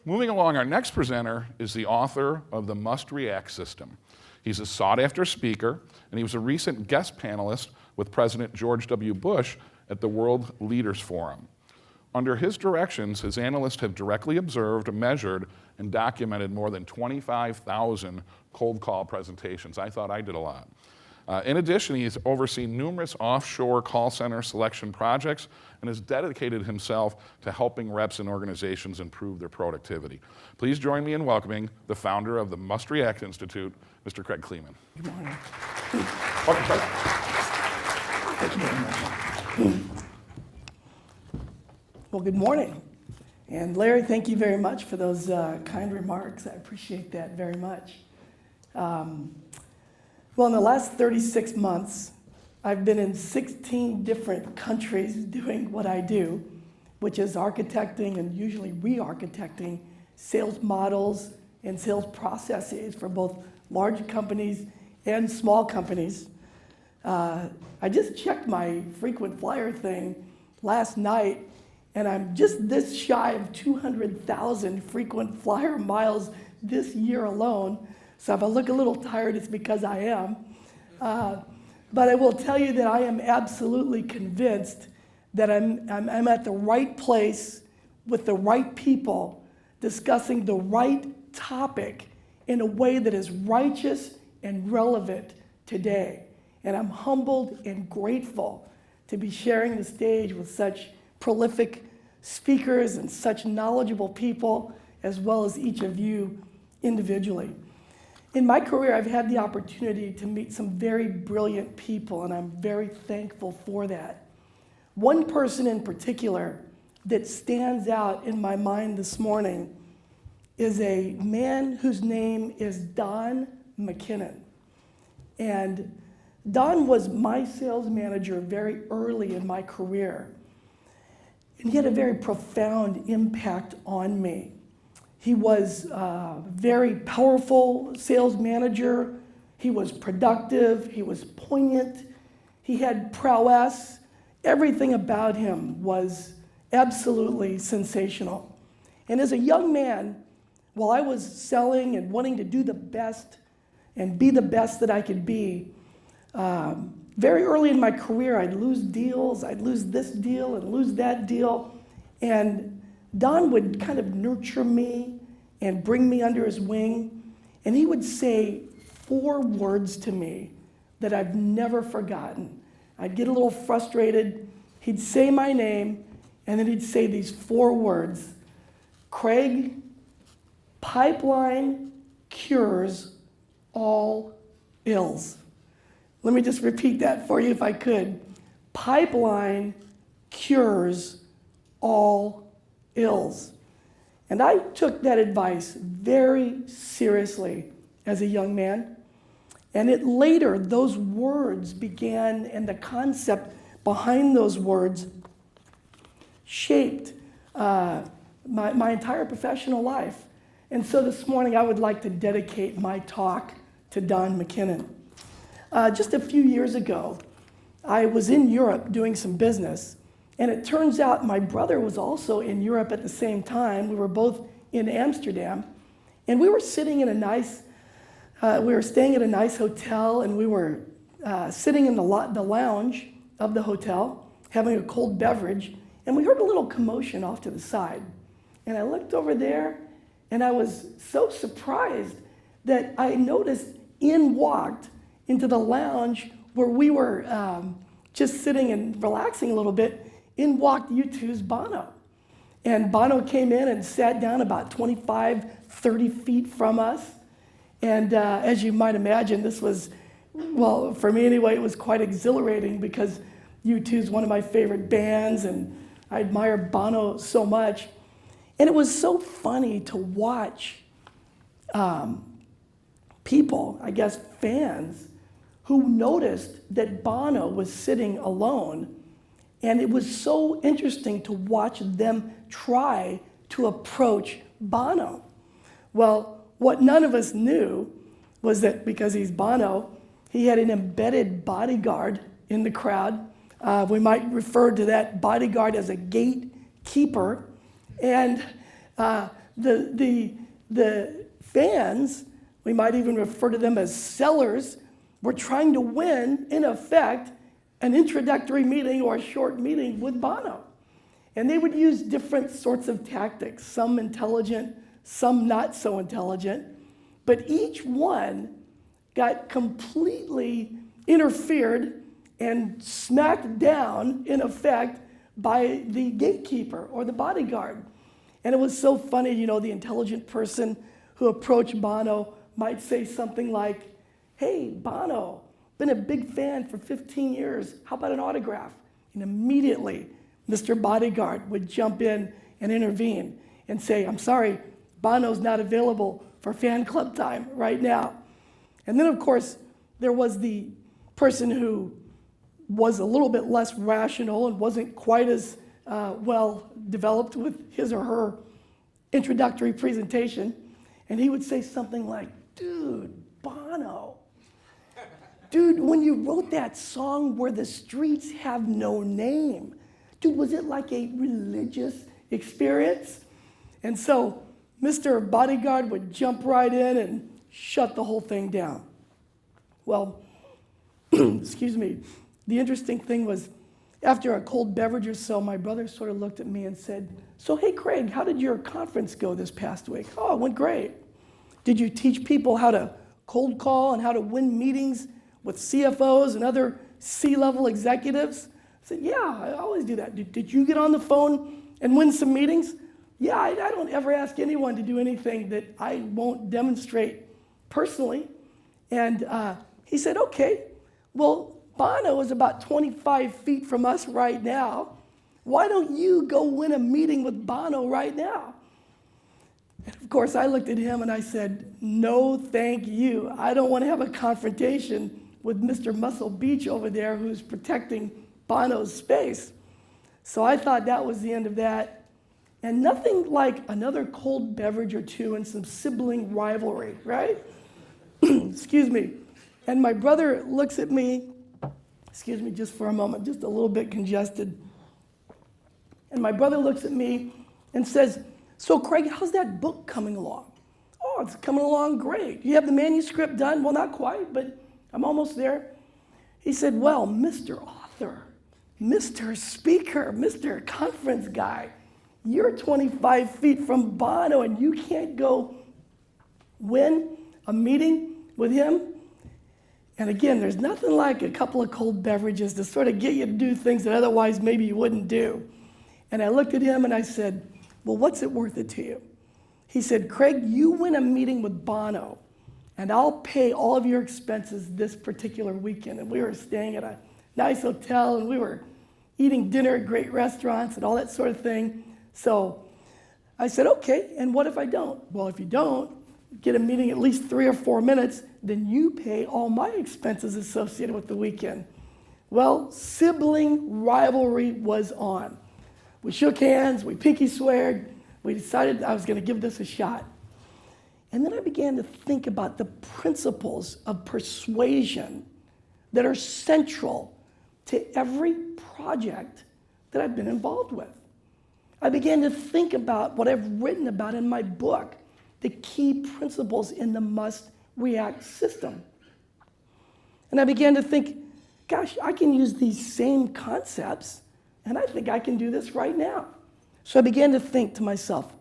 Moving along, our next presenter is the author of the Must React System. He's a sought-after speaker, and he was a recent guest panelist with President George W. Bush at the World Leaders Forum. Under his directions, his analysts have directly observed, measured, and documented more than 25,000 cold call presentations. I thought I did a lot. In addition, he's overseen numerous offshore call center selection projects and has dedicated himself to helping reps and organizations improve their productivity. Please join me in welcoming the founder of the Must React Institute, Mr. Craig Kleeman. Good morning. Welcome, Craig. Thank you very much. Well, good morning. And Larry, thank you very much for those kind remarks. I appreciate that very much. Well, in the last 36 months, I've been in 16 different countries doing what I do, which is architecting and usually re-architecting sales models and sales processes for both large companies and small companies. I just checked my frequent flyer thing last night, and I'm just this shy of 200,000 frequent flyer miles this year alone. So if I look a little tired, it's because I am. But I will tell you that I am absolutely convinced that I'm at the right place with the right people, discussing the right topic in a way that is righteous and relevant today. And I'm humbled and grateful to be sharing the stage with such prolific speakers and such knowledgeable people, as well as each of you individually. In my career, I've had the opportunity to meet some very brilliant people, and I'm very thankful for that. One person in particular that stands out in my mind this morning is a man whose name is Don McKinnon. And Don was my sales manager very early in my career, and he had a very profound impact on me. He was a very powerful sales manager. He was productive. He was poignant. He had prowess. Everything about him was absolutely sensational. And as a young man, while I was selling and wanting to do the best and be the best that I could be, very early in my career, I'd lose deals. I'd lose this deal and lose that deal. And Don would kind of nurture me and bring me under his wing. And he would say 4 words to me that I've never forgotten. I'd get a little frustrated. He'd say my name, and then he'd say these 4 words: Craig, pipeline cures all ills. Let me just repeat that for you if I could. Pipeline cures all ills. And I took that advice very seriously as a young man. And later, those words began, and the concept behind those words shaped my entire professional life. And so this morning, I would like to dedicate my talk to Don McKinnon. Just a few years ago, I was in Europe doing some business, and it turns out my brother was also in Europe at the same time. We were both in Amsterdam, and we were sitting in we were staying at a nice hotel, and we were sitting in the lounge of the hotel, having a cold beverage, and we heard a little commotion off to the side. And I looked over there, and I was so surprised that I noticed walked into the lounge where we were just sitting and relaxing a little bit. In walked U2's Bono. And Bono came in and sat down about 25, 30 feet from us. And as you might imagine, this was, well, for me anyway, it was quite exhilarating because U2 is one of my favorite bands, and I admire Bono so much. And it was so funny to watch people, I guess fans, who noticed that Bono was sitting alone. And it was so interesting to watch them try to approach Bono. Well, what none of us knew was that because he's Bono, he had an embedded bodyguard in the crowd. We might refer to that bodyguard as a gatekeeper. And the fans, we might even refer to them as sellers, were trying to win, in effect, an introductory meeting or a short meeting with Bono. And they would use different sorts of tactics, some intelligent, some not so intelligent, but each one got completely interfered and smacked down, in effect, by the gatekeeper or the bodyguard. And it was so funny, you know, the intelligent person who approached Bono might say something like, "Hey, Bono, been a big fan for 15 years. How about an autograph?" And immediately, Mr. Bodyguard would jump in and intervene and say, "I'm sorry, Bono's not available for fan club time right now." And then, of course, there was the person who was a little bit less rational and wasn't quite as well developed with his or her introductory presentation. And he would say something like, "Dude, Bono, dude, when you wrote that song Where the Streets Have No Name, dude, was it like a religious experience?" And so Mr. Bodyguard would jump right in and shut the whole thing down. Well, excuse me, the interesting thing was, after a cold beverage or so, my brother sort of looked at me and said, "So, hey, Craig, how did your conference go this past week?" "Oh, it went great." "Did you teach people how to cold call and how to win meetings with CFOs and other C-level executives?" I said, "Yeah, I always do that." Did you get on the phone and win some meetings?" "Yeah, I don't ever ask anyone to do anything that I won't demonstrate personally." And he said, "Okay, well, Bono is about 25 feet from us right now. Why don't you go win a meeting with Bono right now?" And of course, I looked at him and I said, "No, thank you. I don't want to have a confrontation with Mr. Muscle Beach over there who's protecting Bono's space." So I thought that was the end of that. And nothing like another cold beverage or two and some sibling rivalry, right? Excuse me. And my brother looks at me, excuse me just for a moment, just a little bit congested. And my brother looks at me and says, "So Craig, how's that book coming along?" "Oh, it's coming along great. You have the manuscript done?" "Well, not quite, but I'm almost there." He said, "Well, Mr. Author, Mr. Speaker, Mr. Conference guy, you're 25 feet from Bono and you can't go win a meeting with him?" And again, there's nothing like a couple of cold beverages to sort of get you to do things that otherwise maybe you wouldn't do. And I looked at him and I said, "Well, what's it worth it to you?" He said, "Craig, you win a meeting with Bono and I'll pay all of your expenses this particular weekend." And we were staying at a nice hotel and we were eating dinner at great restaurants and all that sort of thing. So I said, "Okay, and what if I don't?" "Well, if you don't get a meeting at least 3 or 4 minutes, then you pay all my expenses associated with the weekend." Well, sibling rivalry was on. We shook hands, we pinky sweared, we decided I was going to give this a shot. And then I began to think about the principles of persuasion that are central to every project that I've been involved with. I began to think about what I've written about in my book, the key principles in the must-react system. And I began to think, gosh, I can use these same concepts, and I think I can do this right now. So I began to think to myself,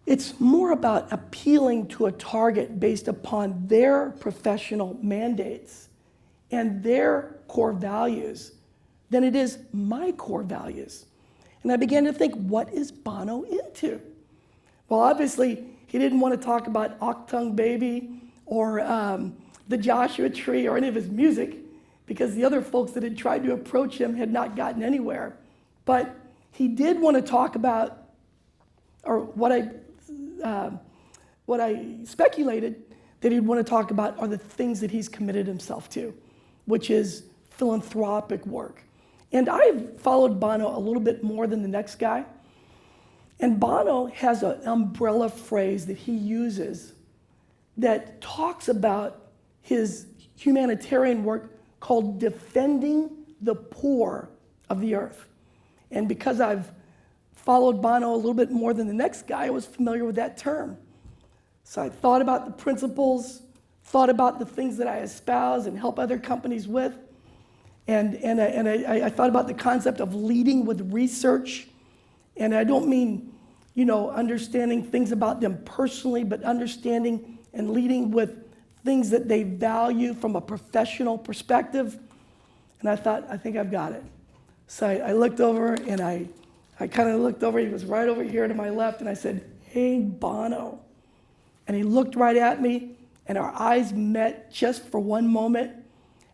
it's more about appealing to a target based upon their professional mandates and their core values than it is my core values. And I began to think, what is Bono into? Well, obviously, he didn't want to talk about Octung Baby or the Joshua Tree or any of his music because the other folks that had tried to approach him had not gotten anywhere. But he did want to talk about, or what I speculated that he'd want to talk about are the things that he's committed himself to, which is philanthropic work. And I've followed Bono a little bit more than the next guy. And Bono has an umbrella phrase that he uses that talks about his humanitarian work called defending the poor of the earth. And because I've followed Bono a little bit more than the next guy. I was familiar with that term. So I thought about the principles, thought about the things that I espouse and help other companies with. And I thought about the concept of leading with research. And I don't mean, understanding things about them personally, but understanding and leading with things that they value from a professional perspective. And I thought, I think I've got it. So I looked over and I kind of looked over. He was right over here to my left. And I said, "Hey, Bono." And he looked right at me and our eyes met just for one moment.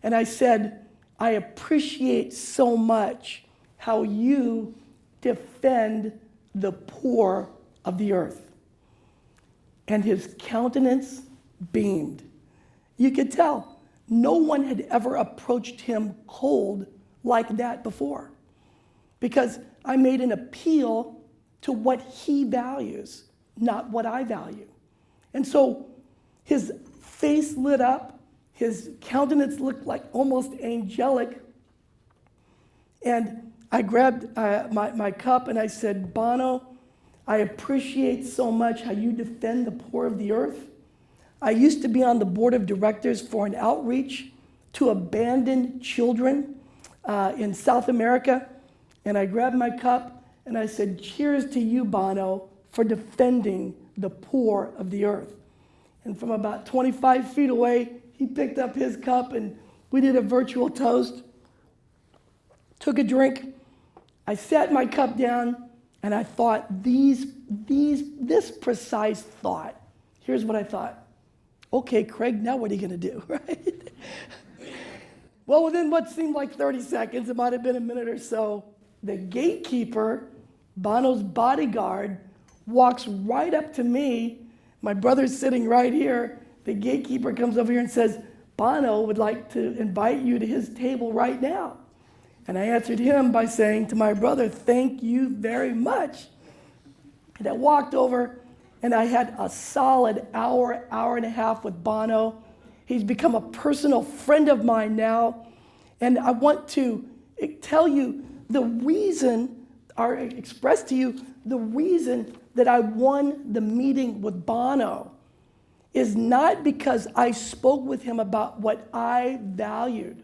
And I said, "I appreciate so much how you defend the poor of the earth." And his countenance beamed. You could tell no one had ever approached him cold like that before, because I made an appeal to what he values, not what I value. And so his face lit up, his countenance looked like almost angelic. And I grabbed my cup and I said, "Bono, I appreciate so much how you defend the poor of the earth. I used to be on the board of directors for an outreach to abandoned children in South America." And I grabbed my cup and I said, "Cheers to you, Bono, for defending the poor of the earth." And from about 25 feet away, he picked up his cup and we did a virtual toast, took a drink. I set my cup down and I thought this precise thought. Here's what I thought. Okay, Craig, now what are you going to do, right? Well, within what seemed like 30 seconds, it might have been a minute or so, the gatekeeper, Bono's bodyguard, walks right up to me. My brother's sitting right here. The gatekeeper comes over here and says, "Bono would like to invite you to his table right now." And I answered him by saying to my brother, "Thank you very much." And I walked over and I had a solid hour and a half with Bono. He's become a personal friend of mine now. And I want to tell you the reason, or express to you the reason that I won the meeting with Bono is not because I spoke with him about what I valued,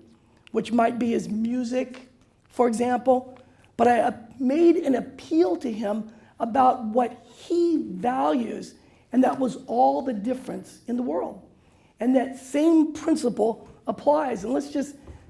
which might be his music, for example, but I made an appeal to him about what he values, and that was all the difference in the world. And that same principle applies. And let's just